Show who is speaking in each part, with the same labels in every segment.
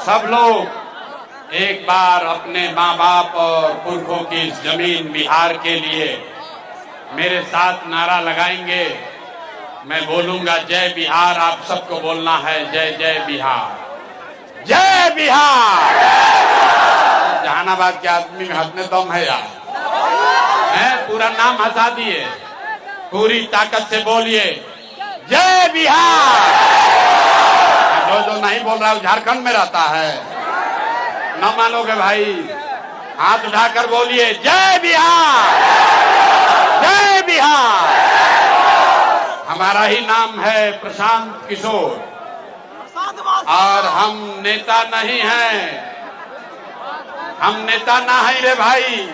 Speaker 1: सब लोग एक बार अपने माँ बाप और पुरखों की इस जमीन बिहार के लिए मेरे साथ नारा लगाएंगे। मैं बोलूंगा जय बिहार, आप सबको बोलना है जय जय बिहार, जय बिहार। जहानाबाद के आदमी में हंसने दम है यार, पूरा नाम हंसा दिए। पूरी ताकत से बोलिए जय बिहार। जो नहीं बोल रहा है झारखंड में रहता है, न मानोगे भाई। हाथ उठाकर बोलिए जय बिहार, जय बिहार। हमारा ही नाम है प्रशांत किशोर और हम नेता नहीं हैं, हम नेता ना है रे भाई।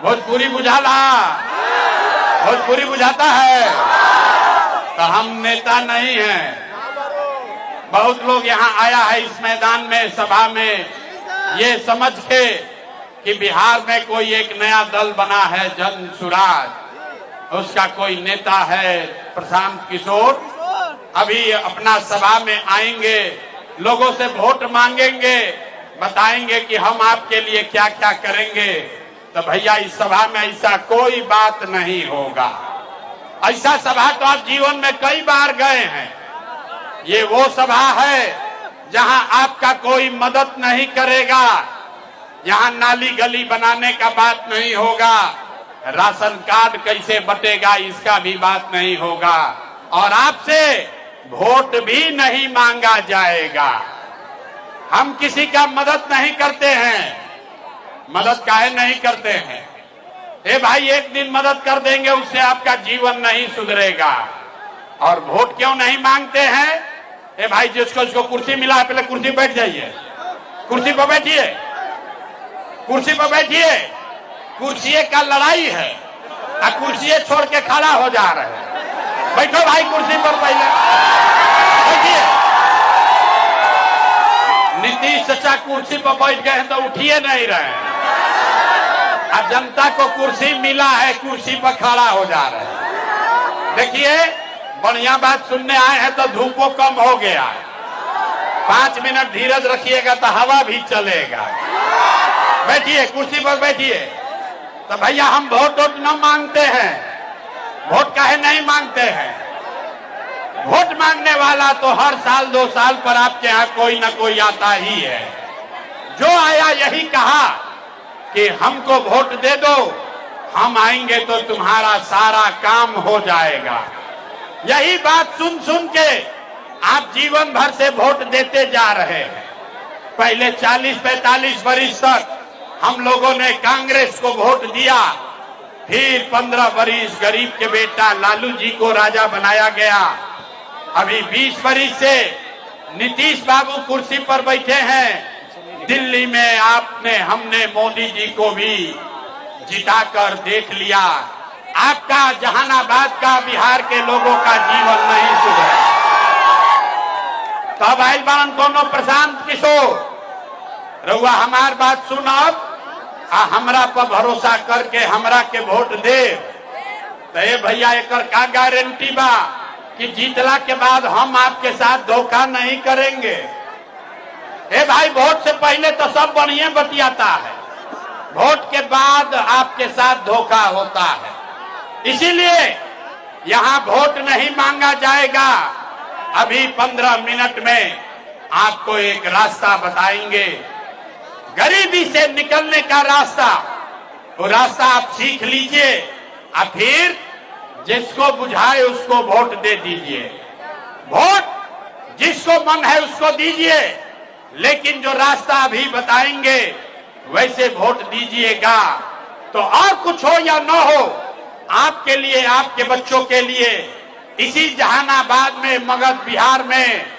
Speaker 1: भोजपुरी बुझाला, भोजपुरी बुझाता है तो हम नेता नहीं हैं। बहुत लोग यहाँ आया है इस मैदान में, सभा में, ये समझ के कि बिहार में कोई एक नया दल बना है जन सुराज, उसका कोई नेता है प्रशांत किशोर। अभी अपना सभा में आएंगे, लोगों से वोट मांगेंगे, बताएंगे कि हम आपके लिए क्या क्या करेंगे। तो भैया इस सभा में ऐसा कोई बात नहीं होगा। ऐसा सभा तो आप जीवन में कई बार गए हैं। ये वो सभा है जहां आपका कोई मदद नहीं करेगा, यहाँ नाली गली बनाने का बात नहीं होगा, राशन कार्ड कैसे बटेगा इसका भी बात नहीं होगा, और आपसे वोट भी नहीं मांगा जाएगा। हम किसी का मदद नहीं करते हैं। मदद काहे नहीं करते हैं? ए भाई, एक दिन मदद कर देंगे उससे आपका जीवन नहीं सुधरेगा। और वोट क्यों नहीं मांगते हैं? ए भाई, जिसको कुर्सी मिला है पहले कुर्सी पर बैठ जाइए, कुर्सी पर बैठिए, कुर्सी पर बैठिए। कुर्सी का लड़ाई है, कुर्सी छोड़ के खड़ा हो जा रहे हैं। बैठो भाई कुर्सी पर, पहले बैठिए। नीतीश चाचा कुर्सी पर बैठ गए हैं तो उठिए नहीं रहे हैं। अब जनता को कुर्सी मिला है, कुर्सी पर खड़ा हो जा रहे हैं। देखिए, बढ़िया बात सुनने आए हैं तो धूपों कम हो गया। 5 मिनट धीरज रखिएगा तो हवा भी चलेगा। बैठिए, कुर्सी पर बैठिए। तो भैया हम वोट न मांगते हैं। वोट काहे नहीं मांगते हैं? वोट मांगने वाला तो हर साल 2 साल पर आपके यहाँ कोई ना कोई आता ही है। जो आया यही कहा कि हमको वोट दे दो, हम आएंगे तो तुम्हारा सारा काम हो जाएगा। यही बात सुन सुन के आप जीवन भर से वोट देते जा रहे हैं। पहले 40-45 वर्ष तक हम लोगों ने कांग्रेस को वोट दिया, फिर 15 वर्ष गरीब के बेटा लालू जी को राजा बनाया गया। अभी 20 वर्ष से नीतीश बाबू कुर्सी पर बैठे हैं। दिल्ली में हमने मोदी जी को भी जिताकर देख लिया। आपका जहानाबाद का, बिहार के लोगों का जीवन नहीं सुधरा। तब आइल बान कोनो प्रशांत किशोर, रउआ हमार बात सुनब आ हमरा पर भरोसा करके हमरा के वोट दे। तो ए भैया, एकर का गारंटी बा कि जीतला के बाद हम आपके साथ धोखा नहीं करेंगे? ए भाई, वोट से पहले तो सब बढ़िया बतियाता है, वोट के बाद आपके साथ धोखा होता है। इसीलिए यहाँ वोट नहीं मांगा जाएगा। अभी 15 मिनट में आपको एक रास्ता बताएंगे, गरीबी से निकलने का रास्ता। वो रास्ता आप सीख लीजिए और फिर जिसको बुझाए उसको वोट दे दीजिए। वोट जिसको मन है उसको दीजिए, लेकिन जो रास्ता अभी बताएंगे वैसे वोट दीजिएगा। तो और कुछ हो या न हो, आपके लिए, आपके बच्चों के लिए इसी जहानाबाद में, मगध बिहार में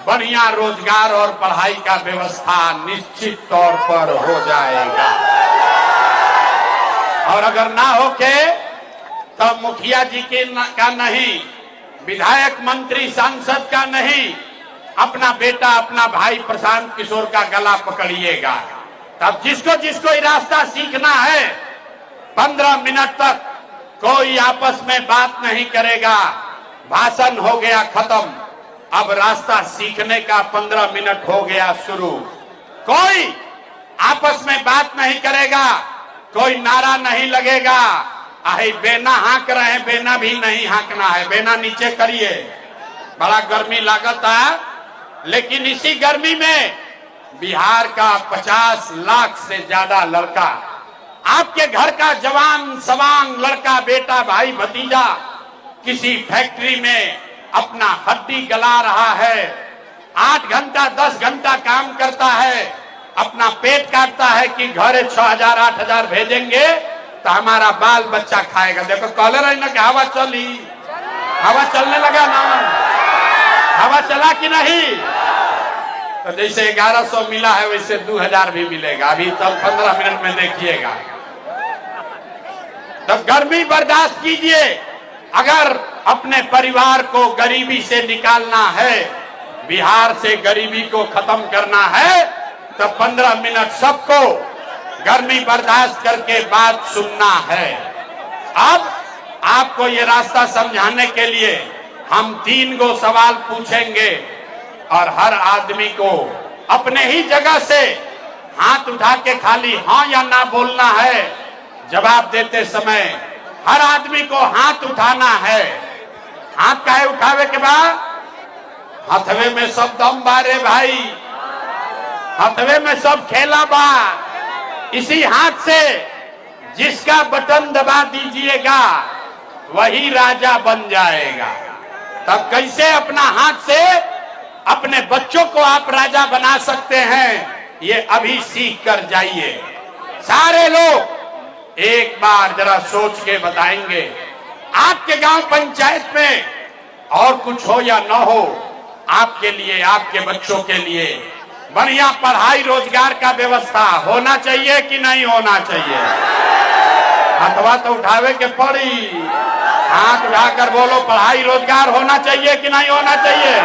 Speaker 1: बढ़िया रोजगार और पढ़ाई का व्यवस्था निश्चित तौर पर हो जाएगा। और अगर ना होके तो मुखिया जी का नहीं, विधायक मंत्री सांसद का नहीं, अपना बेटा, अपना भाई प्रशांत किशोर का गला पकड़िएगा। तब जिसको जिसको ये रास्ता सीखना है, 15 मिनट तक कोई आपस में बात नहीं करेगा। भाषण हो गया खत्म, अब रास्ता सीखने का 15 मिनट हो गया शुरू। कोई आपस में बात नहीं करेगा, कोई नारा नहीं लगेगा। आहे बेना हाँक रहे हैं, बेना भी नहीं हाँकना है, बेना नीचे करिए। बड़ा गर्मी लागता है, लेकिन इसी गर्मी में बिहार का 50 लाख से ज्यादा लड़का, आपके घर का जवान सवांग लड़का, बेटा, भाई, भतीजा किसी फैक्ट्री में अपना हड्डी गला रहा है, 8 घंटा 10 घंटा काम करता है, अपना पेट काटता है कि घरे 6000 8000 भेजेंगे तो हमारा बाल बच्चा खाएगा। देखो कहले रही ना कि हवा चली, हवा चलने लगा ना, हवा चला कि नहीं? तो जैसे 1100 मिला है वैसे 2000 भी मिलेगा। अभी तब 15 मिनट में देखिएगा। तो गर्मी बर्दाश्त कीजिए। अगर अपने परिवार को गरीबी से निकालना है, बिहार से गरीबी को खत्म करना है, तो 15 मिनट सबको गर्मी बर्दाश्त करके बात सुनना है। अब आपको ये रास्ता समझाने के लिए हम 3 गो सवाल पूछेंगे और हर आदमी को अपने ही जगह से हाथ उठा के खाली हाँ या ना बोलना है। जवाब देते समय हर आदमी को हाथ उठाना है। हाथ काहे उठावे के बाद? हथवे में सब दम बारे भाई, हथवे में सब खेला बा। इसी हाथ से जिसका बटन दबा दीजिएगा वही राजा बन जाएगा। तब कैसे अपना हाथ से अपने बच्चों को आप राजा बना सकते हैं, ये अभी सीख कर जाइए। सारे लोग एक बार जरा सोच के बताएंगे, आपके गांव पंचायत में और कुछ हो या न हो, आपके लिए, आपके बच्चों के लिए बढ़िया पढ़ाई रोजगार का व्यवस्था होना चाहिए कि नहीं होना चाहिए? हथवा तो उठावे के पड़ी, हाथ उठाकर बोलो, पढ़ाई रोजगार होना चाहिए कि नहीं होना चाहिए?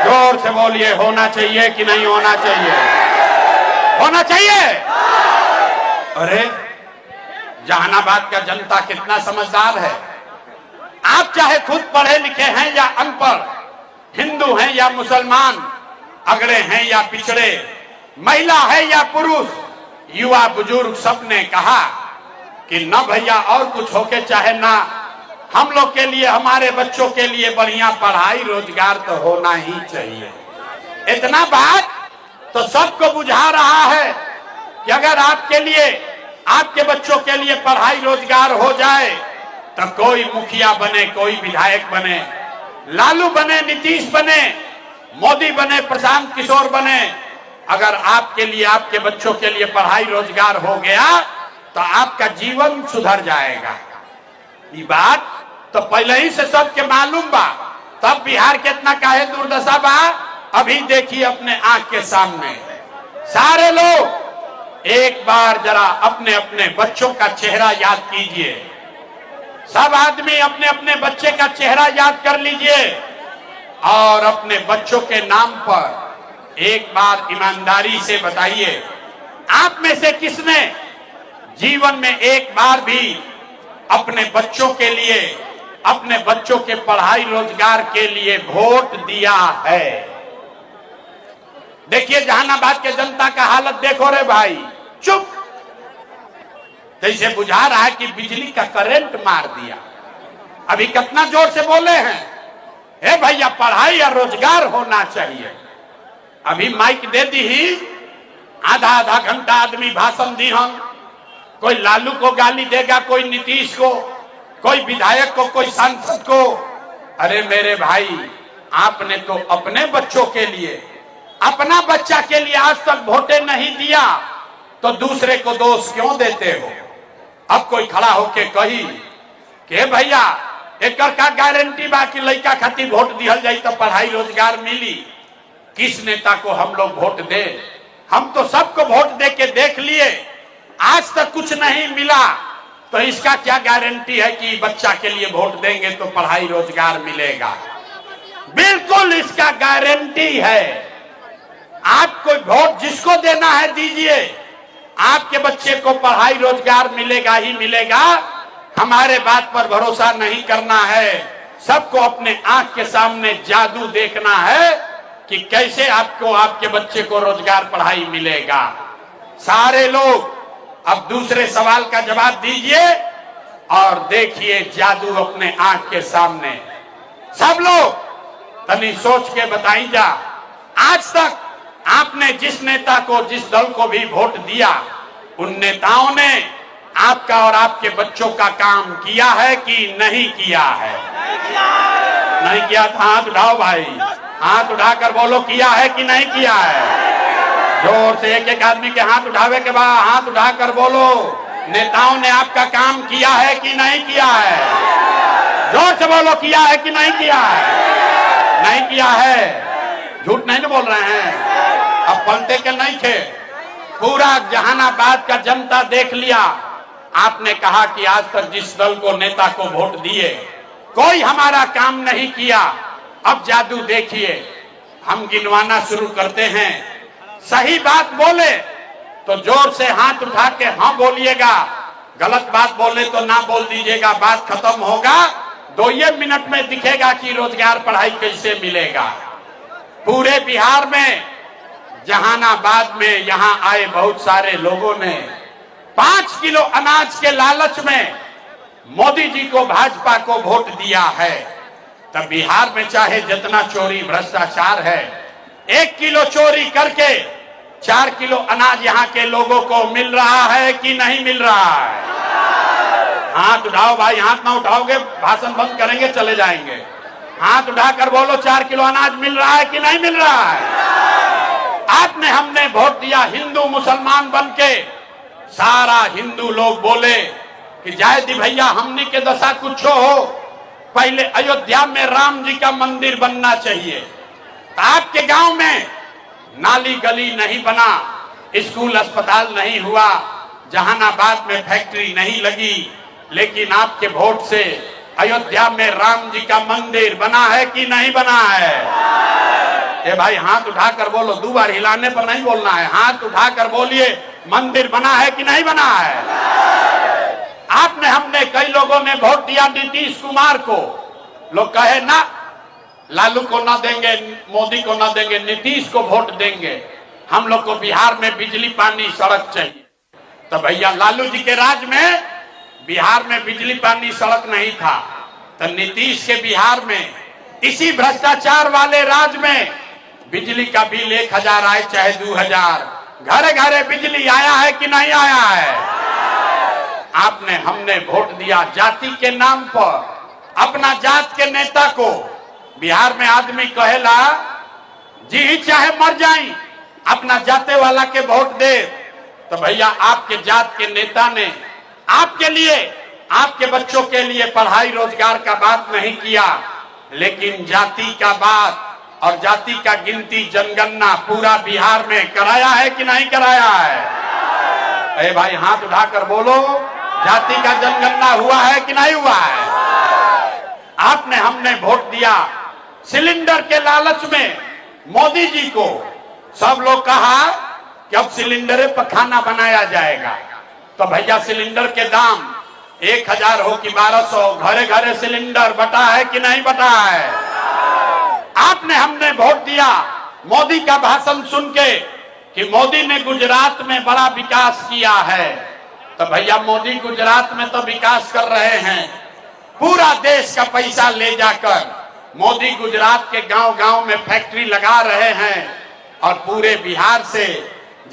Speaker 1: जोर से बोलिए, होना चाहिए कि नहीं होना चाहिए? होना चाहिए। अरे जहानाबाद का जनता कितना समझदार है। आप चाहे खुद पढ़े लिखे हैं या अनपढ़, हिंदू हैं या मुसलमान, अगड़े हैं या पिछड़े, महिला है या पुरुष, युवा बुजुर्ग, सबने कहा कि न भैया और कुछ होके चाहे ना, हम लोग के लिए, हमारे बच्चों के लिए बढ़िया पढ़ाई रोजगार तो होना ही चाहिए। इतना बात तो सबको बुझा रहा है कि अगर आपके लिए, आपके बच्चों के लिए पढ़ाई रोजगार हो जाए तो कोई मुखिया बने, कोई विधायक बने, लालू बने, नीतीश बने, मोदी बने, प्रशांत किशोर बने, अगर आपके लिए, आपके बच्चों के लिए पढ़ाई रोजगार हो गया तो आपका जीवन सुधर जाएगा। ये बात तो पहले ही से सबके मालूम बा, तब बिहार कितना काहे दुर्दशा बा अभी देखिए अपने आंख के सामने। सारे लोग एक बार जरा अपने अपने बच्चों का चेहरा याद कीजिए। सब आदमी अपने अपने बच्चे का चेहरा याद कर लीजिए और अपने बच्चों के नाम पर एक बार ईमानदारी से बताइए, आप में से किसने जीवन में एक बार भी अपने बच्चों के लिए, अपने बच्चों के पढ़ाई रोजगार के लिए वोट दिया है? देखिए जहानाबाद के जनता का हालत देखो रे भाई, चुप, जैसे बुझा रहा है कि बिजली का करंट मार दिया। अभी कितना जोर से बोले हैं, हे भैया पढ़ाई या रोजगार होना चाहिए। अभी माइक दे दी ही, आधा आधा घंटा आदमी भाषण दी हम, कोई लालू को गाली देगा, कोई नीतीश को, कोई विधायक को, कोई सांसद को। अरे मेरे भाई, आपने तो अपने बच्चों के लिए, अपना बच्चा के लिए आज तक वोटे नहीं दिया तो दूसरे को दोष क्यों देते हो? अब कोई खड़ा होके कही कि भैया एक का गारंटी बा कि लड़का खातिर वोट दिहल जाई तो पढ़ाई रोजगार मिली, किस नेता को हम लोग वोट दे? हम तो सबको वोट दे के देख लिए, आज तक कुछ नहीं मिला, तो इसका क्या गारंटी है कि बच्चा के लिए वोट देंगे तो पढ़ाई रोजगार मिलेगा? बिल्कुल इसका गारंटी है। आपको वोट जिसको देना है दीजिए, आपके बच्चे को पढ़ाई रोजगार मिलेगा ही मिलेगा। हमारे बात पर भरोसा नहीं करना है, सबको अपने आंख के सामने जादू देखना है कि कैसे आपको आपके बच्चे को रोजगार पढ़ाई मिलेगा। सारे लोग अब दूसरे सवाल का जवाब दीजिए और देखिए जादू अपने आंख के सामने। सब लोग तनी सोच के बताई जा, आज तक आपने जिस नेता को, जिस दल को भी वोट दिया, उन नेताओं ने आपका और आपके बच्चों का काम किया है कि नहीं किया है? नहीं किया था। हाथ उठाओ भाई, हाथ उठाकर बोलो किया है कि नहीं किया है। जोर से एक एक आदमी के हाथ उठावे के बाद हाथ उठाकर बोलो नेताओं ने आपका काम किया है कि नहीं किया है। जोर से बोलो किया है कि नहीं किया है। नहीं किया है, झूठ नहीं बोल रहे हैं। अब पलटे के नहीं थे, पूरा जहानाबाद का जनता देख लिया। आपने कहा कि आज तक जिस दल को, नेता को वोट दिए, कोई हमारा काम नहीं किया। अब जादू देखिए, हम गिनवाना शुरू करते हैं। सही बात बोले तो जोर से हाथ उठा के हाँ बोलिएगा, गलत बात बोले तो ना बोल दीजिएगा। बात खत्म होगा, 2 मिनट में दिखेगा कि रोजगार पढ़ाई कैसे मिलेगा। पूरे बिहार में, जहानाबाद में यहाँ आए बहुत सारे लोगों ने 5 किलो अनाज के लालच में मोदी जी को, भाजपा को वोट दिया है। तब बिहार में चाहे जितना चोरी भ्रष्टाचार है, 1 किलो चोरी करके 4 किलो अनाज यहाँ के लोगों को मिल रहा है कि नहीं मिल रहा है? हाथ उठाओ भाई, हाथ ना उठाओगे भाषण बंद करेंगे, चले जाएंगे। हाथ उठाकर बोलो 4 किलो अनाज मिल रहा है कि नहीं मिल रहा है? आपने, हमने वोट दिया हिंदू मुसलमान बन के। सारा हिंदू लोग बोले कि जायदी भैया हमने के दशा कुछ हो, पहले अयोध्या में राम जी का मंदिर बनना चाहिए। तो आपके गांव में नाली गली नहीं बना, स्कूल अस्पताल नहीं हुआ, जहानाबाद में फैक्ट्री नहीं लगी, लेकिन आपके वोट से अयोध्या में राम जी का मंदिर बना है कि नहीं बना है? ए भाई हाथ उठाकर बोलो, 2 बार हिलाने पर नहीं बोलना है। हाथ उठाकर बोलिए मंदिर बना है कि नहीं बना है? आपने, हमने, कई लोगों ने वोट दिया नीतीश कुमार को। लोग कहे ना लालू को ना देंगे, मोदी को ना देंगे, नीतीश को वोट देंगे। हम लोग को बिहार में बिजली पानी सड़क चाहिए। तो भैया लालू जी के राज में बिहार में बिजली पानी सड़क नहीं था, तो नीतीश के बिहार में, इसी भ्रष्टाचार वाले राज में बिजली का बिल 1000 आए चाहे 2000, घरे घरे बिजली आया है कि नहीं आया है? आपने, हमने वोट दिया जाति के नाम पर, अपना जात के नेता को। बिहार में आदमी कहेला जी चाहे मर जाए अपना जाते वाला के वोट दे। तो भैया आपके जात के नेता ने आपके लिए, आपके बच्चों के लिए पढ़ाई रोजगार का बात नहीं किया, लेकिन जाति का बात और जाति का गिनती, जनगणना पूरा बिहार में कराया है कि नहीं कराया है? अरे भाई हाथ उठाकर बोलो जाति का जनगणना हुआ है कि नहीं हुआ है? आपने, हमने वोट दिया सिलेंडर के लालच में मोदी जी को। सब लोग कहा कि अब सिलेंडर पर खाना बनाया जाएगा। तो भैया सिलेंडर के दाम 1000 हो कि 1200, घरे घरे सिलेंडर बटा है कि नहीं बटा है? आपने, हमने वोट दिया मोदी का भाषण सुन के कि मोदी ने गुजरात में बड़ा विकास किया है। तो भैया मोदी गुजरात में तो विकास कर रहे हैं, पूरा देश का पैसा ले जाकर मोदी गुजरात के गांव गांव में फैक्ट्री लगा रहे हैं। और पूरे बिहार से,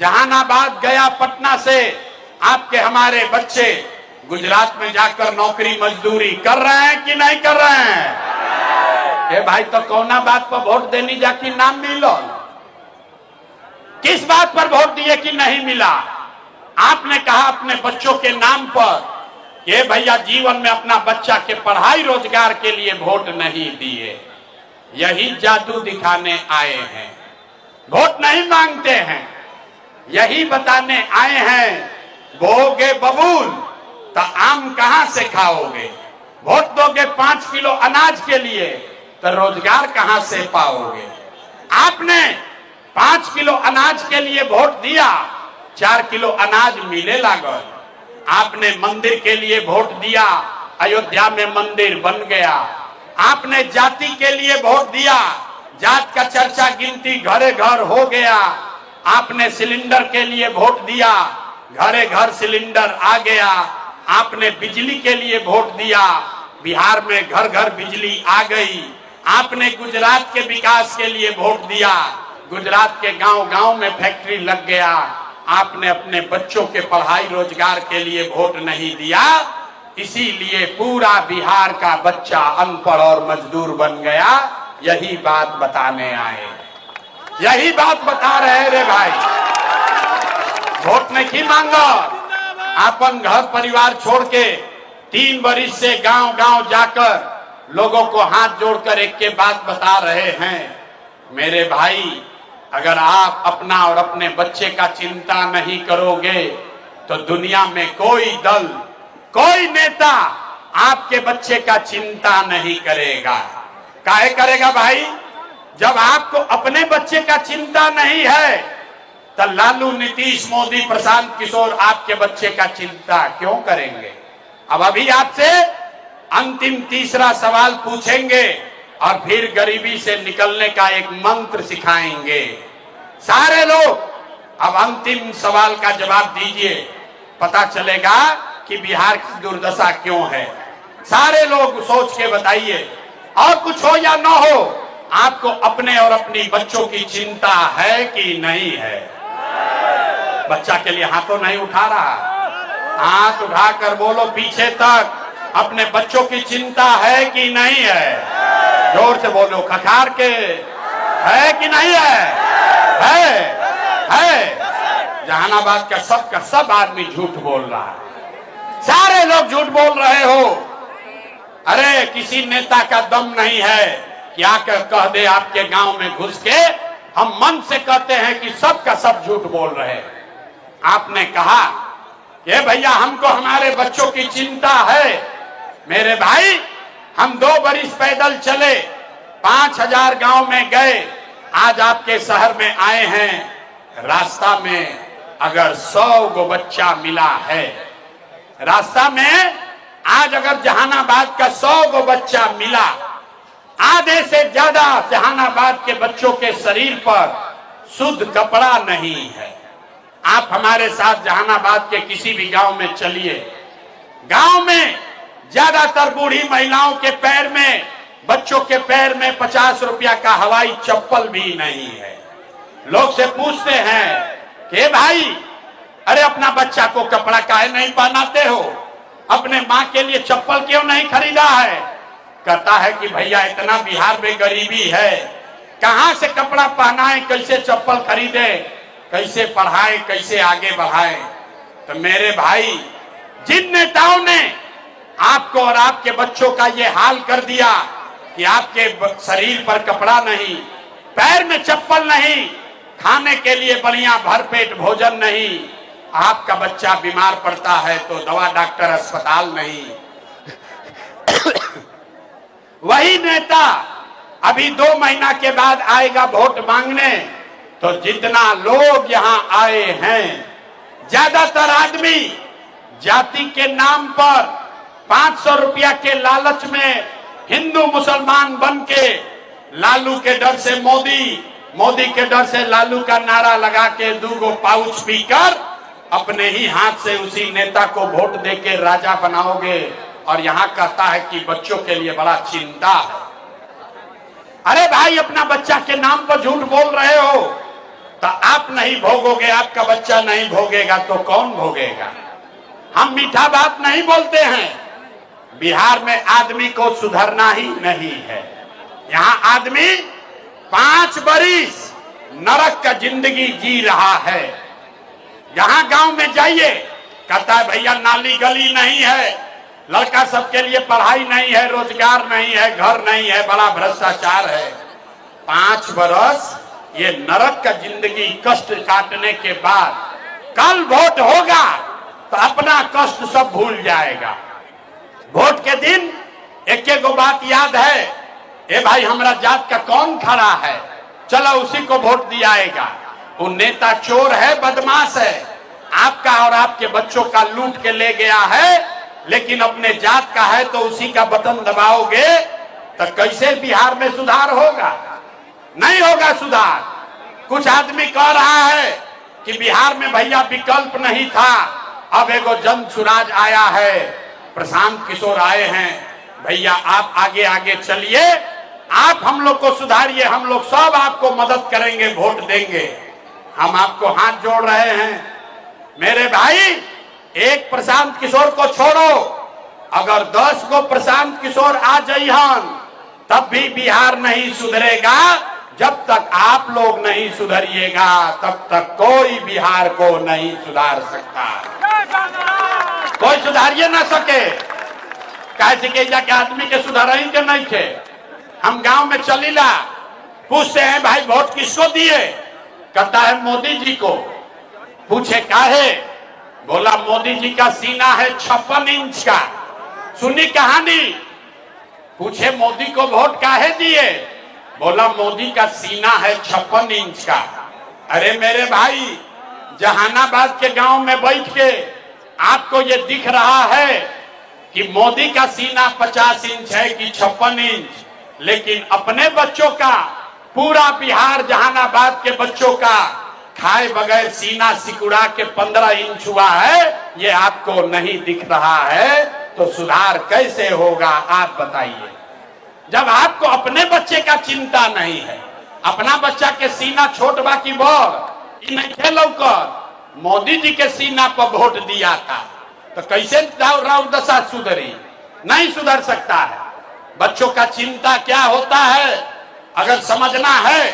Speaker 1: जहानाबाद, गया, पटना से आपके, हमारे बच्चे गुजरात में जाकर नौकरी मजदूरी कर रहे हैं कि नहीं कर रहे हैं? ए भाई तो कौना बात पर वोट देनी जाकि नाम मिलो? किस बात पर वोट दिए कि नहीं मिला? आपने कहा अपने बच्चों के नाम पर कि भैया जीवन में अपना बच्चा के पढ़ाई रोजगार के लिए वोट नहीं दिए। यही जादू दिखाने आए हैं, वोट नहीं मांगते हैं, यही बताने आए हैं बोगे बबूल तो आम कहां से खाओगे? वोट दोगे 5 किलो अनाज के लिए तो रोजगार कहां से पाओगे? आपने 5 किलो अनाज के लिए वोट दिया, 4 किलो अनाज मिले लागल। आपने मंदिर के लिए वोट दिया, अयोध्या में मंदिर बन गया। आपने जाति के लिए वोट दिया, जात का चर्चा गिनती घरे घर हो गया। आपने सिलेंडर के लिए वोट दिया, घरे घर सिलेंडर आ गया। आपने बिजली के लिए वोट दिया, बिहार में घर घर बिजली आ गई। आपने गुजरात के विकास के लिए वोट दिया, गुजरात के गांव गांव में फैक्ट्री लग गया। आपने अपने बच्चों के पढ़ाई रोजगार के लिए वोट नहीं दिया, इसीलिए पूरा बिहार का बच्चा अनपढ़ और मजदूर बन गया। यही बात बताने आए, यही बात बता रहे रे भाई। वोट नहीं मांगो, अपन घर परिवार छोड़ के 3 वर्ष से गांव गांव जाकर लोगों को हाथ जोड़कर एक के बात बता रहे हैं। मेरे भाई, अगर आप अपना और अपने बच्चे का चिंता नहीं करोगे तो दुनिया में कोई दल, कोई नेता आपके बच्चे का चिंता नहीं करेगा। काहे करेगा भाई? जब आपको अपने बच्चे का चिंता नहीं है तो लालू, नीतीश, मोदी, प्रशांत किशोर आपके बच्चे का चिंता क्यों करेंगे? अब अभी आपसे अंतिम तीसरा सवाल पूछेंगे और फिर गरीबी से निकलने का एक मंत्र सिखाएंगे। सारे लोग अब अंतिम सवाल का जवाब दीजिए, पता चलेगा कि बिहार की दुर्दशा क्यों है। सारे लोग सोच के बताइए, और कुछ हो या ना हो, आपको अपने और अपनी बच्चों की चिंता है कि नहीं है? बच्चा के लिए हाथों नहीं उठा रहा, हाथ उठाकर बोलो पीछे तक, अपने बच्चों की चिंता है कि नहीं है? जोर से बोलो, खखार के, है कि नहीं है? है। जहानाबाद का सब आदमी झूठ बोल रहा है, सारे लोग झूठ बोल रहे हो। अरे किसी नेता का दम नहीं है कि आकर कह दे आपके गांव में घुस के, हम मन से कहते हैं कि सब का सब झूठ बोल रहे हैं। आपने कहा कि भैया हमको हमारे बच्चों की चिंता है। मेरे भाई, हम 2 बरिस पैदल चले, 5000 गांव में गए, आज आपके शहर में आए हैं। रास्ता में अगर 100 गो बच्चा मिला है, रास्ता में आज अगर जहानाबाद का 100 गो बच्चा मिला, आधे से ज्यादा जहानाबाद के बच्चों के शरीर पर शुद्ध कपड़ा नहीं है। आप हमारे साथ जहानाबाद के किसी भी गांव में चलिए, गांव में ज्यादातर बूढ़ी महिलाओं के पैर में, बच्चों के पैर में 50 रुपया का हवाई चप्पल भी नहीं है। लोग से पूछते हैं कि भाई, अरे अपना बच्चा को कपड़ा काहे नहीं पहनाते हो, अपने माँ के लिए चप्पल क्यों नहीं खरीदा है? कहता है कि भैया इतना बिहार में गरीबी है, कहां से कपड़ा पहनाए, कैसे चप्पल खरीदे, कैसे पढ़ाए, कैसे आगे बढ़ाए। तो मेरे भाई, जिन नेताओं ने आपको और आपके बच्चों का ये हाल कर दिया कि आपके शरीर पर कपड़ा नहीं, पैर में चप्पल नहीं, खाने के लिए बढ़िया भरपेट भोजन नहीं, आपका बच्चा बीमार पड़ता है तो दवा डॉक्टर अस्पताल नहीं, वही नेता अभी 2 महीना के बाद आएगा वोट मांगने। तो जितना लोग यहां आए हैं, ज्यादातर आदमी जाति के नाम पर 500 रुपया के लालच में हिंदू मुसलमान बन के लालू के डर से मोदी के डर से लालू का नारा लगा के 2 गो पाउच पीकर अपने ही हाथ से उसी नेता को वोट देके राजा बनाओगे। और यहाँ कहता है कि बच्चों के लिए बड़ा चिंता है। अरे भाई, अपना बच्चा के नाम पर झूठ बोल रहे हो तो आप नहीं भोगोगे, आपका बच्चा नहीं भोगेगा तो कौन भोगेगा? हम मीठा बात नहीं बोलते हैं। बिहार में आदमी को सुधरना ही नहीं है। यहाँ आदमी 5 बरिस नरक का जिंदगी जी रहा है। यहाँ गांव में जाइए, कहता है भैया नाली गली नहीं है, लड़का सबके लिए पढ़ाई नहीं है, रोजगार नहीं है, घर नहीं है, बड़ा भ्रष्टाचार है। 5 बरस ये नरक का जिंदगी कष्ट काटने के बाद कल वोट होगा तो अपना कष्ट सब भूल जाएगा। वोट के दिन एक गो बात याद है, ए भाई हमारा जात का कौन खड़ा है, चलो उसी को वोट दियाएगा। वो नेता चोर है, बदमाश है, आपका और आपके बच्चों का लूट के ले गया है, लेकिन अपने जात का है तो उसी का बटन दबाओगे तो कैसे बिहार में सुधार होगा? नहीं होगा सुधार। कुछ आदमी कह रहा है कि बिहार में भैया विकल्प नहीं था, अब एगो जन सुराज आया है, प्रशांत किशोर आए हैं, भैया आप आगे आगे चलिए, आप हम लोग को सुधारिए, हम लोग सब आपको मदद करेंगे, वोट देंगे। हम आपको हाथ जोड़ रहे हैं। मेरे भाई, एक प्रशांत किशोर को छोड़ो, अगर 10 को प्रशांत किशोर आ जाइहन तब भी बिहार नहीं सुधरेगा। जब तक आप लोग नहीं सुधरिएगा तब तक कोई बिहार को नहीं सुधार सकता, कोई सुधारिए ना सके। कैसे के जाके आदमी के सुधारेंगे नहीं थे। हम गांव में चलीला, पूछते हैं भाई वोट किसको दिए? कहता है मोदी जी को। पूछे काहे? बोला मोदी जी का सीना है 56 इंच का। सुनी कहानी। पूछे मोदी को वोट काहे दिए? बोला मोदी का सीना है 56 इंच का। अरे मेरे भाई, जहानाबाद के गांव में बैठ के आपको ये दिख रहा है कि मोदी का सीना 50 इंच है कि 56 इंच, लेकिन अपने बच्चों का, पूरा बिहार जहानाबाद के बच्चों का खाए बगैर सीना सिकुड़ा के 15 इंच हुआ है, ये आपको नहीं दिख रहा है। तो सुधार कैसे होगा आप बताइए? जब आपको अपने बच्चे का चिंता नहीं है, अपना बच्चा के सीना छोट बा की बड़ नहीं खेलो कर, मोदी जी के सीना पर वोट दिया था, तो कैसे राव दशा सुधरी? नहीं सुधर सकता है। बच्चों का चिंता क्या होता है अगर समझना है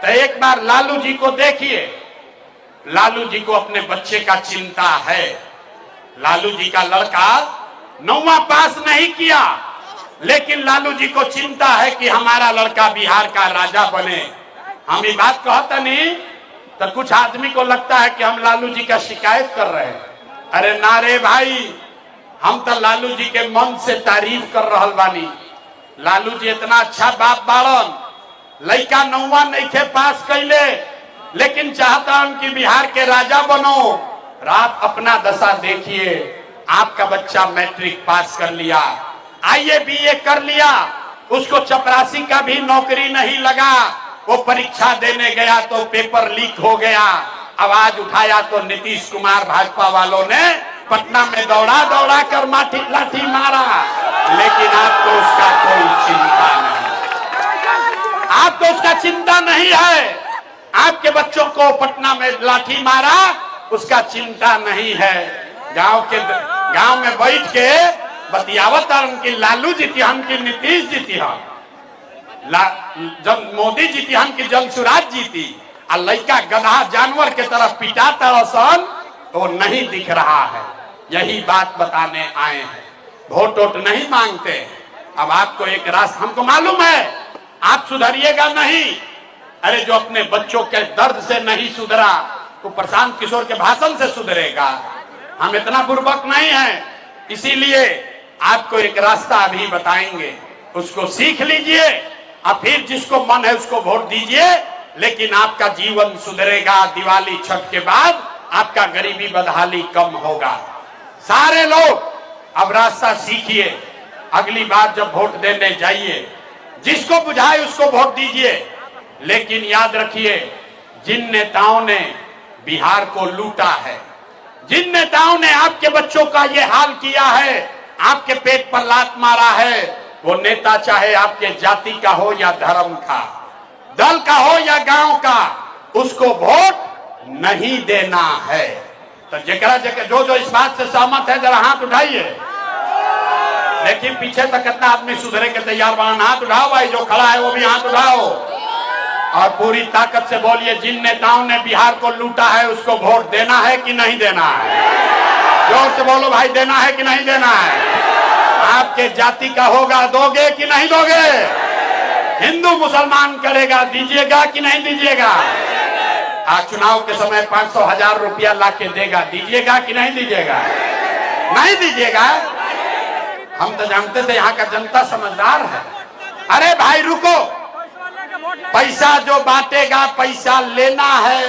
Speaker 1: तो एक बार लालू जी को देखिए। लालू जी को अपने बच्चे का चिंता है। लालू जी का लड़का 9वां पास नहीं किया, लेकिन लालू जी को चिंता है कि हमारा लड़का बिहार का राजा बने। हम ये बात कहते नहीं तो कुछ आदमी को लगता है कि हम लालू जी का शिकायत कर रहे हैं। अरे ना रे भाई, हम तो लालू जी के मन से तारीफ कर रहल बानी। लालू जी इतना अच्छा बाप बाड़न, लड़का 9वां नहीं थे पास कैले, लेकिन चाहता हूं कि बिहार के राजा बनो। रात अपना दशा देखिए, आपका बच्चा मैट्रिक पास कर लिया, आईए बीए कर लिया, उसको चपरासी का भी नौकरी नहीं लगा। वो परीक्षा देने गया तो पेपर लीक हो गया, आवाज उठाया तो नीतीश कुमार भाजपा वालों ने पटना में दौड़ा दौड़ा कर लाठी मारा, लेकिन आपको उसका कोई चिंता नहीं। आपको उसका चिंता नहीं है। आपके बच्चों को पटना में लाठी मारा, उसका चिंता नहीं है। गांव में बैठ के बतियावत उनकी लालू जीतिहन की नीतीश जीतिहन, जब मोदी जीतिहन की जन सुराज जीती, और लड़का गधा जानवर के तरफ पिटा तरसन तो नहीं दिख रहा है। यही बात बताने आए हैं। वोट वोट नहीं मांगते। अब आपको एक रास्ता, हमको मालूम है आप सुधरिएगा नहीं। अरे जो अपने बच्चों के दर्द से नहीं सुधरा तो प्रशांत किशोर के भाषण से सुधरेगा? हम इतना बुर्बक नहीं है। इसीलिए आपको एक रास्ता अभी बताएंगे, उसको सीख लीजिए और फिर जिसको मन है उसको वोट दीजिए। लेकिन आपका जीवन सुधरेगा। दिवाली छठ के बाद आपका गरीबी बदहाली कम होगा। सारे लोग अब रास्ता सीखिए। अगली बार जब वोट देने जाइए, जिसको बुझाए उसको वोट दीजिए। लेकिन याद रखिए, जिन नेताओं ने बिहार को लूटा है, जिन नेताओं ने आपके बच्चों का ये हाल किया है, आपके पेट पर लात मारा है, वो नेता चाहे आपके जाति का हो या धर्म का, दल का हो या गांव का, उसको वोट नहीं देना है। तो जकरा जो इस बात से सहमत है जरा हाथ उठाइए। लेकिन पीछे तक कितना आदमी सुधरे के तैयार बना? हाथ उठाओ भाई, जो खड़ा है वो भी हाथ उठाओ और पूरी ताकत से बोलिए, जिन नेताओं ने बिहार को लूटा है उसको वोट देना है कि नहीं देना है? जोर से बोलो भाई, देना है कि नहीं देना है? आपके जाति का होगा, दोगे कि नहीं दोगे? हिंदू मुसलमान करेगा, दीजिएगा कि नहीं दीजिएगा? आज चुनाव के समय 500,000 रुपया ला के देगा, दीजिएगा कि नहीं दीजिएगा? नहीं दीजिएगा। हम तो जानते थे यहाँ का जनता समझदार है। अरे भाई रुको, पैसा जो बांटेगा पैसा लेना है।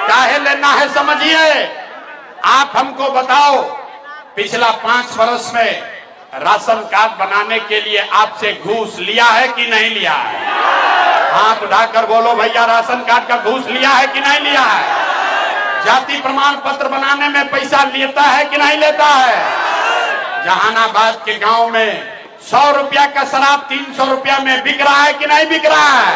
Speaker 1: काहे लेना है समझिए। आप हमको बताओ, पिछला 5 वर्ष में राशन कार्ड बनाने के लिए आपसे घूस लिया है कि नहीं लिया है? हाथ उठाकर बोलो भैया, राशन कार्ड का घूस लिया है कि नहीं लिया है? जाति प्रमाण पत्र बनाने में पैसा लेता है कि नहीं लेता है? जहानाबाद के गांव में 100 रुपया का शराब 300 रुपया में बिक रहा है कि नहीं बिक रहा है?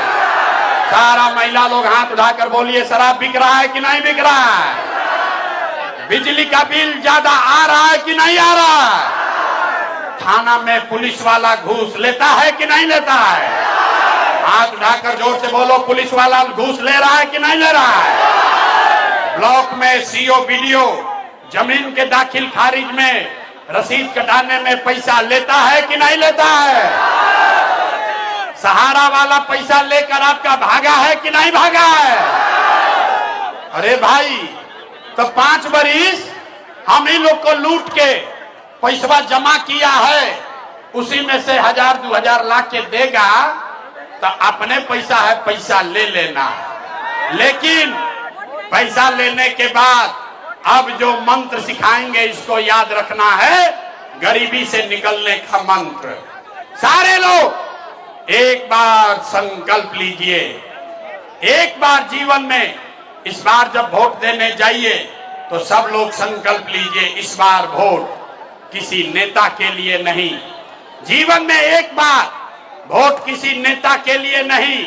Speaker 1: सारा महिला लोग हाथ उठाकर बोलिए, शराब बिक रहा है कि नहीं बिक रहा है? बिजली का बिल ज्यादा आ रहा है कि नहीं आ रहा है? थाना में पुलिस वाला घूस लेता है कि नहीं लेता है? हाथ उठाकर जोर से बोलो, पुलिस वाला घूस ले रहा है कि नहीं ले रहा है? ब्लॉक में सीओ बीडीओ जमीन के दाखिल खारिज में रसीद कटाने में पैसा लेता है कि नहीं लेता है? सहारा वाला पैसा लेकर आपका भागा है कि नहीं भागा है? अरे भाई, तो 5 बरिस हम ही लोग को लूट के पैसा जमा किया है, उसी में से 1000-2000 लाख के देगा तो अपने पैसा है, पैसा ले लेना। लेकिन पैसा लेने के बाद अब जो मंत्र सिखाएंगे इसको याद रखना है, गरीबी से निकलने का मंत्र। सारे लोग एक बार संकल्प लीजिए, एक बार जीवन में, इस बार जब वोट देने जाइए तो सब लोग संकल्प लीजिए, इस बार वोट किसी नेता के लिए नहीं, जीवन में एक बार वोट किसी नेता के लिए नहीं,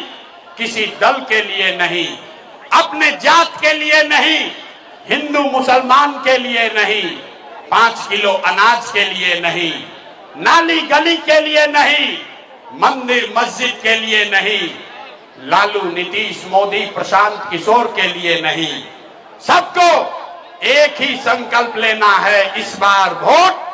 Speaker 1: किसी दल के लिए नहीं, अपने जात के लिए नहीं, हिंदू मुसलमान के लिए नहीं, 5 किलो अनाज के लिए नहीं, नाली गली के लिए नहीं, मंदिर मस्जिद के लिए नहीं, लालू नीतीश मोदी प्रशांत किशोर के लिए नहीं, सबको एक ही संकल्प लेना है, इस बार वोट,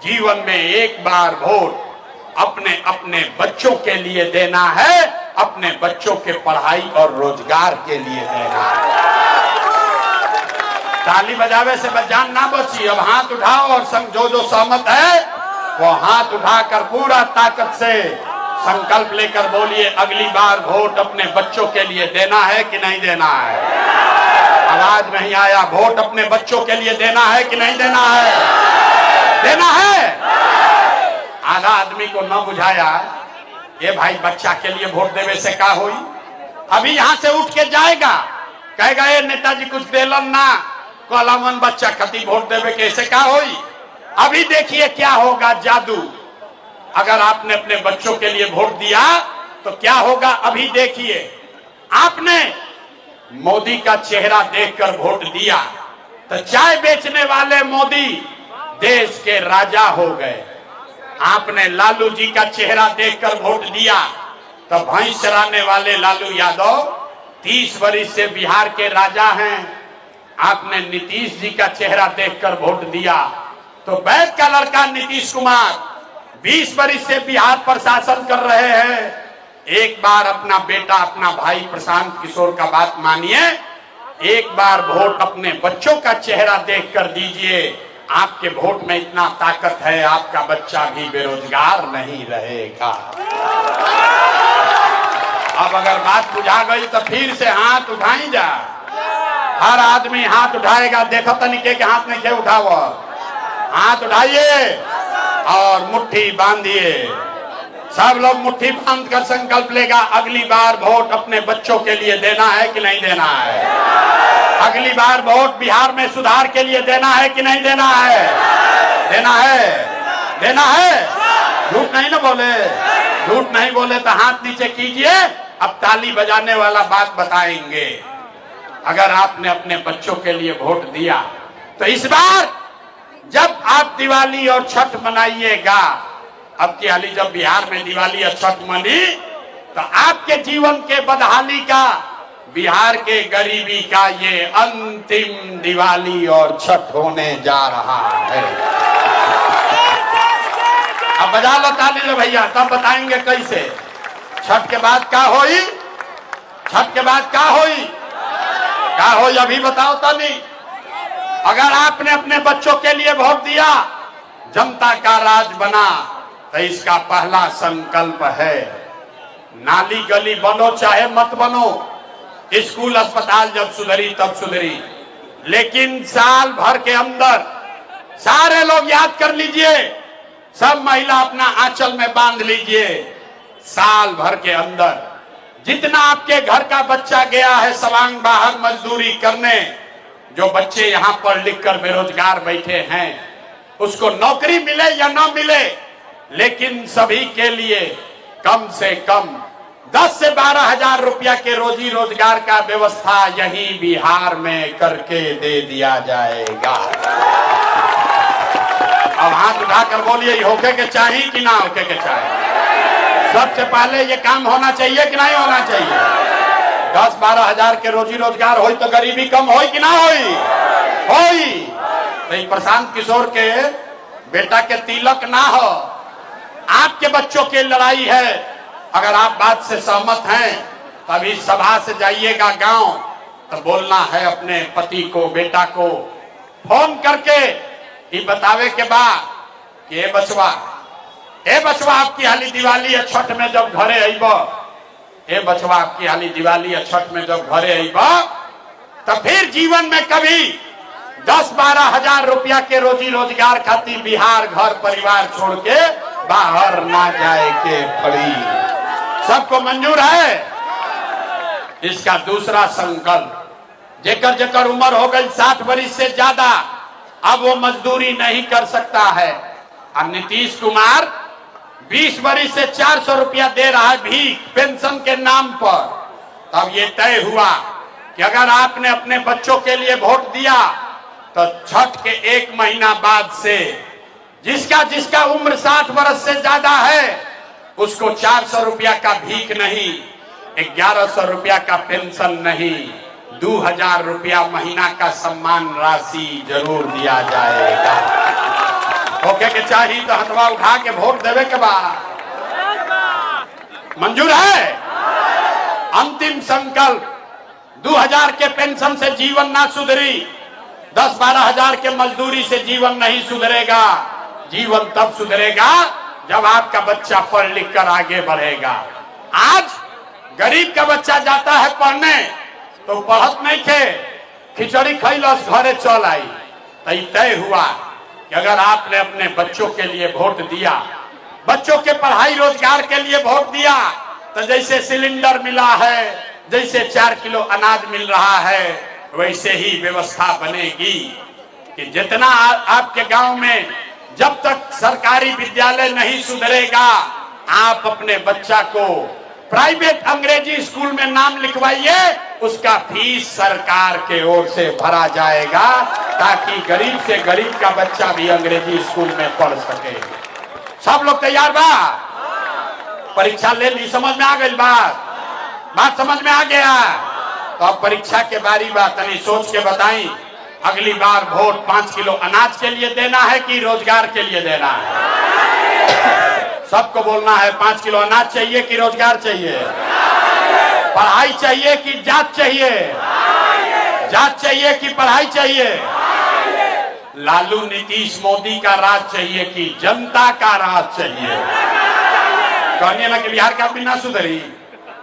Speaker 1: जीवन में एक बार वोट अपने अपने बच्चों के लिए देना है, अपने बच्चों के पढ़ाई और रोजगार के लिए देना है। ताली बजावे से जान ना बची। अब हाथ उठाओ और जो सहमत है वो हाथ उठाकर पूरा ताकत से संकल्प लेकर बोलिए, अगली बार वोट अपने बच्चों के लिए देना है कि नहीं देना है? आवाज नहीं आया। वोट अपने बच्चों के लिए देना है कि नहीं देना है? देना है। आधा आदमी को न बुझाया, ये भाई बच्चा के लिए वोट देवे से का होई? अभी यहाँ से उठ के जाएगा, कहेगा ये नेताजी कुछ देलन ना, कलमन बच्चा खती वोट देवे कैसे का होई? अभी देखिए क्या होगा जादू। अगर आपने अपने बच्चों के लिए वोट दिया तो क्या होगा, अभी देखिए। आपने मोदी का चेहरा देखकर वोट दिया तो चाय बेचने वाले मोदी देश के राजा हो गए। आपने लालू जी का चेहरा देखकर वोट दिया तो भैंस चराने वाले लालू यादव 30 वर्ष से बिहार के राजा हैं। आपने नीतीश जी का चेहरा देखकर वोट दिया तो वैद का लड़का नीतीश कुमार 20 वर्ष से बिहार पर शासन कर रहे हैं। एक बार अपना बेटा, अपना भाई प्रशांत किशोर का बात मानिए, एक बार वोट अपने बच्चों का चेहरा देखकर दीजिए। आपके वोट में इतना ताकत है, आपका बच्चा भी बेरोजगार नहीं रहेगा। अब अगर बात बुझा गई तो फिर से हाथ उठाई जा। हर आदमी हाथ उठाएगा, देखो तनिके के हाथ में क्या उठाओ, हाथ उठाइए और मुट्ठी बांधिए। सब लोग मुट्ठी बांध कर संकल्प लेगा, अगली बार वोट अपने बच्चों के लिए देना है कि नहीं देना है? अगली बार वोट बिहार में सुधार के लिए देना है कि नहीं देना है? देना है, देना है। झूठ नहीं ना बोले, झूठ नहीं बोले तो हाथ नीचे कीजिए। अब ताली बजाने वाला बात बताएंगे। अगर आपने अपने बच्चों के लिए वोट दिया तो इस बार जब आप दिवाली और छठ मनाइएगा, अब की हाली जब बिहार में दिवाली और छठ मनी तो आपके जीवन के बदहाली का, बिहार के गरीबी का ये अंतिम दिवाली और छठ होने जा रहा है। अब बजा लो ताली लो भैया, तब बताएंगे कैसे। छठ के बाद क्या होई? छठ के बाद क्या होई? क्या होई अभी बताओ ताली। अगर आपने अपने बच्चों के लिए वोट दिया, जनता का राज बना, तो इसका पहला संकल्प है, नाली गली बनो चाहे मत बनो, स्कूल अस्पताल जब सुधरी तब सुधरी, लेकिन साल भर के अंदर सारे लोग याद कर लीजिए, सब महिला अपना आंचल में बांध लीजिए। साल भर के अंदर जितना आपके घर का बच्चा गया है सवांग बाहर मजदूरी करने, जो बच्चे यहाँ पर लिखकर बेरोजगार बैठे हैं, उसको नौकरी मिले या ना मिले, लेकिन सभी के लिए कम से कम 10 से 12 हजार रुपया के रोजी रोजगार का व्यवस्था यही बिहार में करके दे दिया जाएगा। अब हाथ उठाकर बोलिए, होके के चाहिए कि ना होके के चाहिए? सबसे पहले ये काम होना चाहिए कि नहीं होना चाहिए? 10-12 हजार के रोजी रोजगार हो तो गरीबी कम हो कि ना होई? तो प्रशांत किशोर के बेटा के तिलक ना हो, आपके बच्चों की लड़ाई है। अगर आप बात से सहमत हैं तभी सभा से जाइएगा गांव, तो बोलना है अपने पति को, बेटा को फोन करके ये बतावे के बाद कि ए बचवा आपकी हाली दिवाली या छठ में जब घरे आईब, ए बचवा आपकी हाली दिवाली या छठ में जब घरे आईब, तो फिर जीवन में कभी 10-12 हजार रुपया के रोजी रोजगार खातिर बिहार घर परिवार छोड़ के बाहर ना जाए के पड़ी। सबको मंजूर है? इसका दूसरा संकल्प, जेकर जेकर उम्र हो गई 60 वर्ष से ज्यादा, अब वो मजदूरी नहीं कर सकता है। अब नीतीश कुमार 20 वर्ष से 400 रुपया दे रहा है भीख पेंशन के नाम पर। अब ये तय हुआ कि अगर आपने अपने बच्चों के लिए वोट दिया तो छठ के 1 महीना बाद से जिसका उम्र 60 वर्ष से ज्यादा है उसको 400 रुपया का भीख नहीं, 1100 रुपया का पेंशन नहीं, 2000 रुपया महीना का सम्मान राशि जरूर दिया जाएगा। ओके के चाहिए तो हथवा उठा के वोट देवे के बाद मंजूर है? अंतिम संकल्प, 2000 के पेंशन से जीवन ना सुधरी, 10-12 हजार के मजदूरी से जीवन नहीं सुधरेगा। जीवन तब सुधरेगा जब आपका बच्चा पढ़ लिख कर आगे बढ़ेगा। आज गरीब का बच्चा जाता है पढ़ने तो पढ़त नहीं थे, खिचड़ी खैलस घरे चल आई। तो तय हुआ कि अगर आपने अपने बच्चों के लिए वोट दिया, बच्चों के पढ़ाई रोजगार के लिए वोट दिया, तो जैसे सिलेंडर मिला है, जैसे 4 किलो अनाज मिल रहा है, वैसे ही व्यवस्था बनेगी कि जितना आपके गांव में जब तक सरकारी विद्यालय नहीं सुधरेगा, आप अपने बच्चा को प्राइवेट अंग्रेजी स्कूल में नाम लिखवाइए, उसका फीस सरकार के ओर से भरा जाएगा ताकि गरीब से गरीब का बच्चा भी अंग्रेजी स्कूल में पढ़ सके। सब लोग तैयार बा? परीक्षा ले ली, समझ में आ गई बात समझ में आ गया? तो अब परीक्षा के बारी बात तनी सोच के बताई, अगली बार वोट 5 किलो अनाज के लिए देना है कि रोजगार के लिए देना है? सबको बोलना है 5 किलो अनाज चाहिए कि रोजगार चाहिए? पढ़ाई चाहिए कि जात चाहिए? जात चाहिए कि पढ़ाई चाहिए? लालू नीतीश मोदी का राज चाहिए कि जनता का राज चाहिए? कहने ना कि बिहार का आदमी ना सुधरी।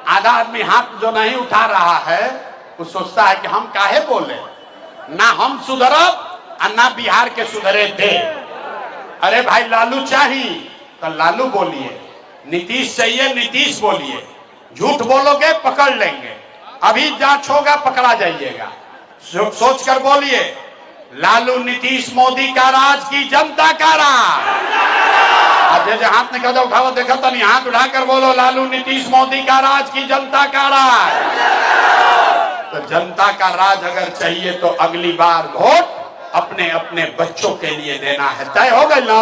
Speaker 1: आधा आदमी हाथ जो नहीं उठा रहा है वो सोचता है कि हम काहे बोले, ना हम सुधरब और ना बिहार के सुधरे दे। अरे भाई लालू चाहिए तो लालू बोलिए, नीतीश चाहिए नीतीश बोलिए। झूठ बोलोगे पकड़ लेंगे, अभी जांच होगा पकड़ा जाइएगा। सोच कर बोलिए, लालू नीतीश मोदी का राज की जनता का राज। जैसे हाथ निकल जाओ उठाओ, देखो तो नहीं, हाथ उठाकर बोलो लालू नीतीश मोदी का राज की जनता का राज। तो जनता का राज अगर चाहिए तो अगली बार वोट अपने अपने बच्चों के लिए देना है। तय हो गई ना?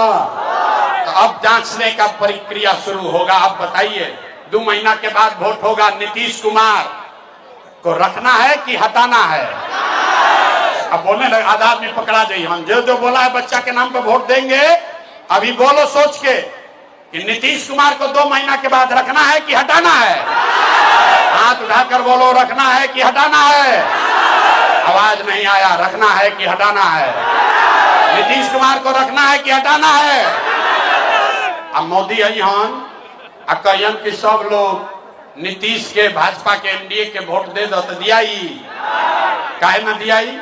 Speaker 1: तो अब जांचने का प्रक्रिया शुरू होगा। अब बताइए, 2 महीना के बाद वोट होगा, नीतीश कुमार को रखना है कि हटाना है? अब बोलने लगे आधा आदमी पकड़ा जाइए, हम जो बोला है बच्चा के नाम पे वोट देंगे। अभी बोलो सोच के कि नीतीश कुमार को 2 महीना के बाद रखना है कि हटाना है? हाथ उठाकर बोलो, रखना है कि हटाना है? आवाज नहीं आया। रखना है कि हटाना है? नीतीश कुमार को रखना है कि हटाना है? अब मोदी अहन कहन कि सब लोग नीतीश के भाजपा के एनडीए के वोट दे दो, तो दिया ही काहे ना दिया ही?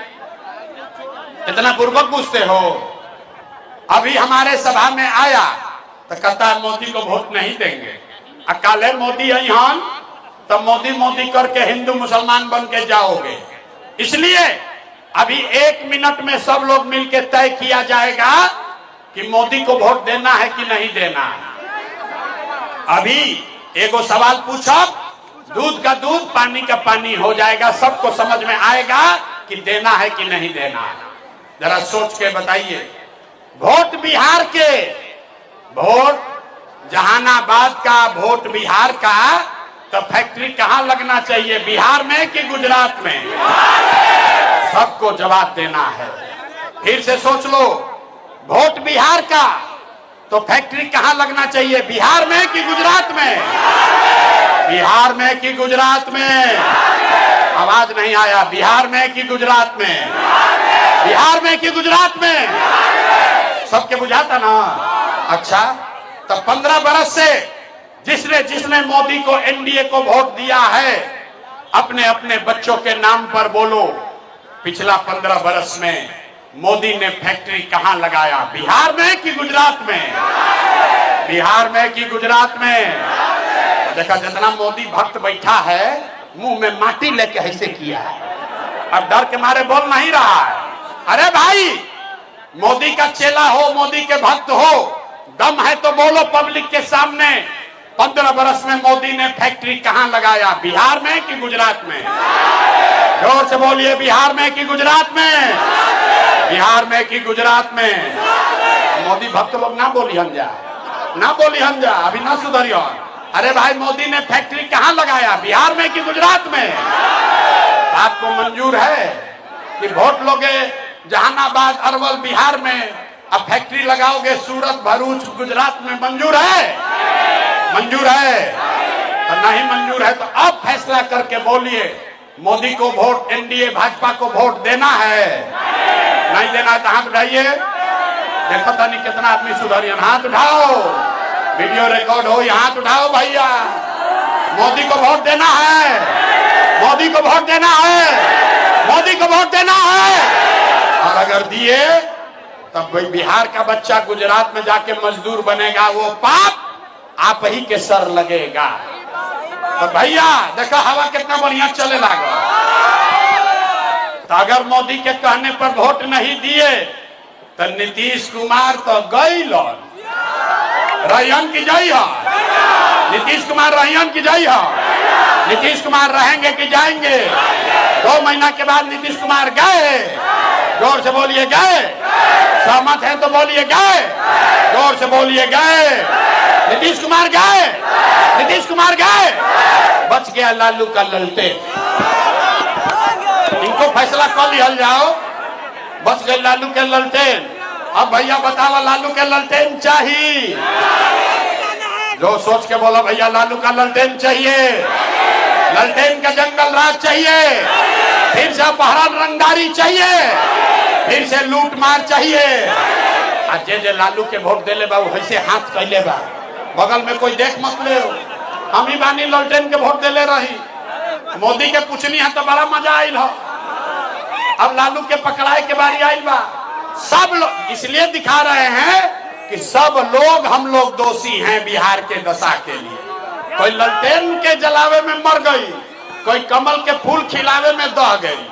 Speaker 1: इतना पूर्वक पूछते हो। अभी हमारे सभा में आया तो कहता है मोदी को वोट नहीं देंगे। काले मोदी है यहाँ तो मोदी मोदी करके हिंदू मुसलमान बन के जाओगे। इसलिए अभी 1 मिनट में सब लोग मिलकर तय किया जाएगा कि मोदी को वोट देना है कि नहीं देना है। अभी एगो सवाल पूछो, दूध का दूध पानी का पानी हो जाएगा, सबको समझ में आएगा कि देना है कि नहीं देना है। जरा सोच के बताइए। वोट बिहार के, वोट जहानाबाद का, वोट बिहार का, तो फैक्ट्री कहां लगना चाहिए, बिहार में कि गुजरात में? सबको जवाब देना है। फिर से सोच लो, वोट बिहार का तो फैक्ट्री कहां लगना चाहिए, बिहार में कि गुजरात में? बिहार में कि गुजरात में? आवाज नहीं आया। बिहार में कि गुजरात में? बिहार में कि गुजरात में? सबके बुझाता ना। अच्छा, तो 15 बरस से जिसने जिसने मोदी को, एनडीए को वोट दिया है, अपने अपने बच्चों के नाम पर बोलो, पिछला 15 बरस में मोदी ने फैक्ट्री कहां लगाया, बिहार में कि गुजरात में? बिहार में कि गुजरात में? देखा, जितना मोदी भक्त बैठा है मुंह में माटी लेके ऐसे किया है, अब डर के मारे बोल नहीं रहा है। अरे भाई, मोदी का चेला हो, मोदी के भक्त हो, दम है तो बोलो पब्लिक के सामने, 15 बरस में मोदी ने फैक्ट्री कहां लगाया, बिहार में कि गुजरात में? जोर से बोलिए, बिहार में कि गुजरात में? बिहार में कि गुजरात में? मोदी भक्त लोग ना बोली हम जा, ना बोली हम जा, अभी ना सुधरियो। अरे भाई, मोदी ने फैक्ट्री कहां लगाया, बिहार में कि गुजरात में? आपको मंजूर है कि वोट लोगे जहानाबाद, अरवल, बिहार में, अब फैक्ट्री लगाओगे सूरत, भरूच, गुजरात में? मंजूर है? मंजूर है? तो नहीं मंजूर है तो अब फैसला करके बोलिए, मोदी को वोट, एनडीए भाजपा को वोट देना है? नहीं देना है तो हाथ उठाइए। देखो तो नहीं कितना आदमी सुधरियन, हाथ उठाओ, वीडियो रिकॉर्ड हो, हाथ उठाओ भैया। मोदी को वोट देना है, मोदी को वोट देना है, मोदी को वोट देना है। और अगर दिए तब भाई बिहार का बच्चा गुजरात में जाके मजदूर बनेगा, वो पाप आप ही के सर लगेगा। तो भैया देखो हवा कितना बढ़िया चले लगा। तो अगर मोदी के कहने पर वोट नहीं दिए तो नीतीश कुमार तो गई लौन, रैयन की जई है, नीतीश कुमार रैयन की जई है। नीतीश कुमार रहेंगे कि जाएंगे? 2 महीना के बाद नीतीश कुमार गए। जोर से बोलिए गए। सहमत है तो बोलिए गए, जोर से बोलिए गए। नीतीश कुमार गए, नीतीश कुमार गए। बच गया लालू का ललटेन। इनको फैसला कर लिया जाओ, बच गए लालू के ललटेन। अब भैया बताओ, लालू के ललटेन चाहिए? जो सोच के बोला भैया लालू का ललटेन चाहिए, ललटेन का जंगल राज चाहिए, फिर से अपहरण रंगदारी चाहिए, फिर से लूट मार चाहिए। जे लालू के वोट देले बा वैसे हाथ कैले बा, बगल में कोई देख मत ले, हम ही बानी ललटेन के वोट देले रही। मोदी के पूछनी है तो बड़ा मजा आयल हो। अब लालू के पकड़ाए के बारी आयल बा। सब लोग इसलिए दिखा रहे हैं कि सब लोग, हम लोग दोषी हैं बिहार के दशा के लिए। कोई ललटेन के जलावे में मर गई, कोई कमल के फूल खिलावे में दह गई।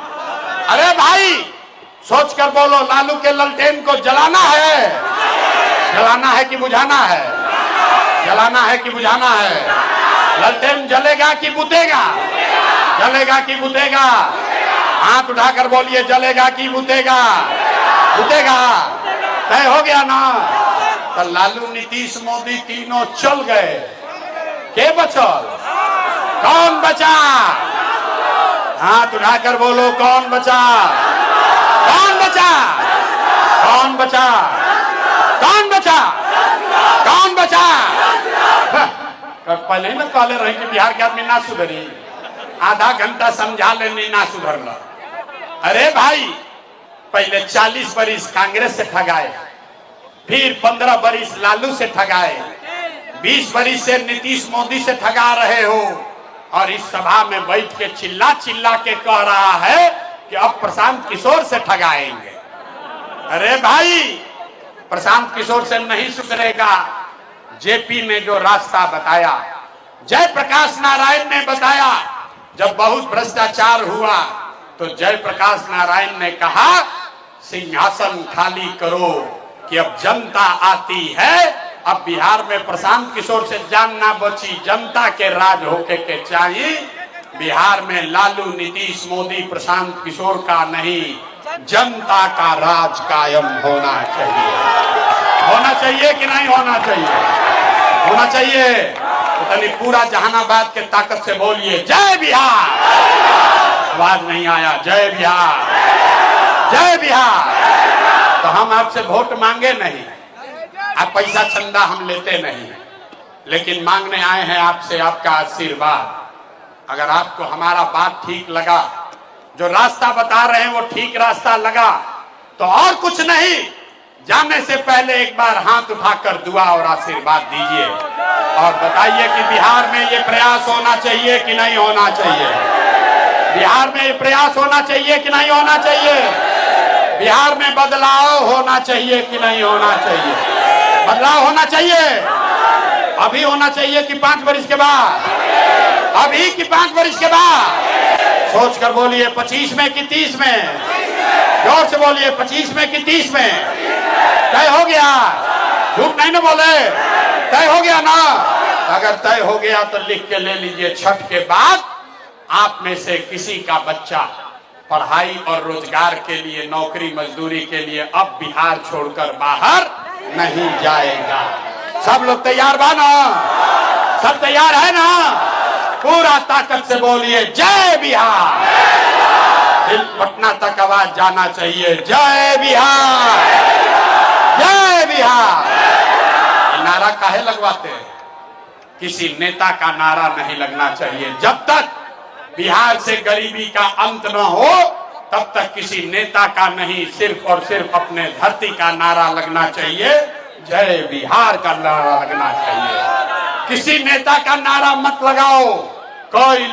Speaker 1: अरे भाई सोच कर बोलो, लालू के ललटेन को जलाना है, जलाना है कि बुझाना है? जलाना है कि बुझाना है? ललटेन जलेगा कि बुतेगा? जलेगा कि बुतेगा? हाथ उठाकर बोलिए, जलेगा कि बुतेगा? बुतेगा। तय हो गया ना? तो लालू, नीतीश, मोदी तीनों चल गए, के बचल? कौन बचा? हाथ उठाकर बोलो, कौन बचा? कौन बचा? कौन बचा? कौन बचा? कौन बचा? पहले ही ना कहले रहे कि बिहार के आदमी ना सुधरी, आधा घंटा समझा लेनी ना सुधरला। अरे भाई, पहले 40 बरिस कांग्रेस से ठगाए, फिर 15 बरिस लालू से ठगाए, 20 बरिस से नीतीश मोदी से ठगा रहे हो, और इस सभा में बैठ के चिल्ला चिल्ला के कह रहा है कि अब प्रशांत किशोर से ठगाएंगे। अरे भाई, प्रशांत किशोर से नहीं सुधरेगा। जेपी ने जो रास्ता बताया, जयप्रकाश नारायण ने बताया। जब बहुत भ्रष्टाचार हुआ तो जयप्रकाश नारायण ने कहा सिंहासन खाली करो कि अब जनता आती है। अब बिहार में प्रशांत किशोर से जान ना बची, जनता के राज होके के चाहिए। बिहार में लालू, नीतीश, मोदी, प्रशांत किशोर का नहीं, जनता का राज कायम होना चाहिए। होना चाहिए कि नहीं होना चाहिए? होना चाहिए। तो तनी पूरा जहानाबाद के ताकत से बोलिए जय बिहार। आवाज नहीं आया। जय बिहार, जय बिहार। तो हम आपसे वोट मांगे नहीं, आप पैसा चंदा हम लेते नहीं, लेकिन मांगने आए हैं आपसे आपका आशीर्वाद। अगर आपको हमारा बात ठीक लगा, जो रास्ता बता रहे हैं वो ठीक रास्ता लगा, तो और कुछ नहीं, जाने से पहले एक बार हाथ उठाकर दुआ और आशीर्वाद दीजिए और बताइए कि बिहार में ये प्रयास होना चाहिए कि नहीं होना चाहिए। बिहार में ये प्रयास होना चाहिए कि नहीं होना चाहिए। बिहार में बदलाव होना चाहिए कि नहीं होना चाहिए। बदलाव होना चाहिए। अभी होना चाहिए कि 5 वर्ष के बाद? अभी कि 5 वर्ष के बाद? सोच कर बोलिए 25 में कि 30 में? जोर से बोलिए 25 में कि 30 में? तय हो गया? झूठ नहीं ना बोले, तय हो गया ना? अगर तय हो गया तो लिख के ले लीजिए, छठ के बाद आप में से किसी का बच्चा पढ़ाई और रोजगार के लिए, नौकरी मजदूरी के लिए अब बिहार छोड़कर बाहर नहीं जाएगा। सब लोग तैयार बा ना? सब तैयार है ना? पूरा ताकत से बोलिए जय बिहार। दिल पटना तक आवाज जाना चाहिए, जय बिहार, जय बिहार। नारा काहे लगवाते हैं? किसी नेता का नारा नहीं लगना चाहिए। जब तक बिहार से गरीबी का अंत न हो तब तक किसी नेता का नहीं, सिर्फ और सिर्फ अपने धरती का नारा लगना चाहिए, जय बिहार का नारा लगना चाहिए। किसी नेता का नारा मत लगाओ। कोई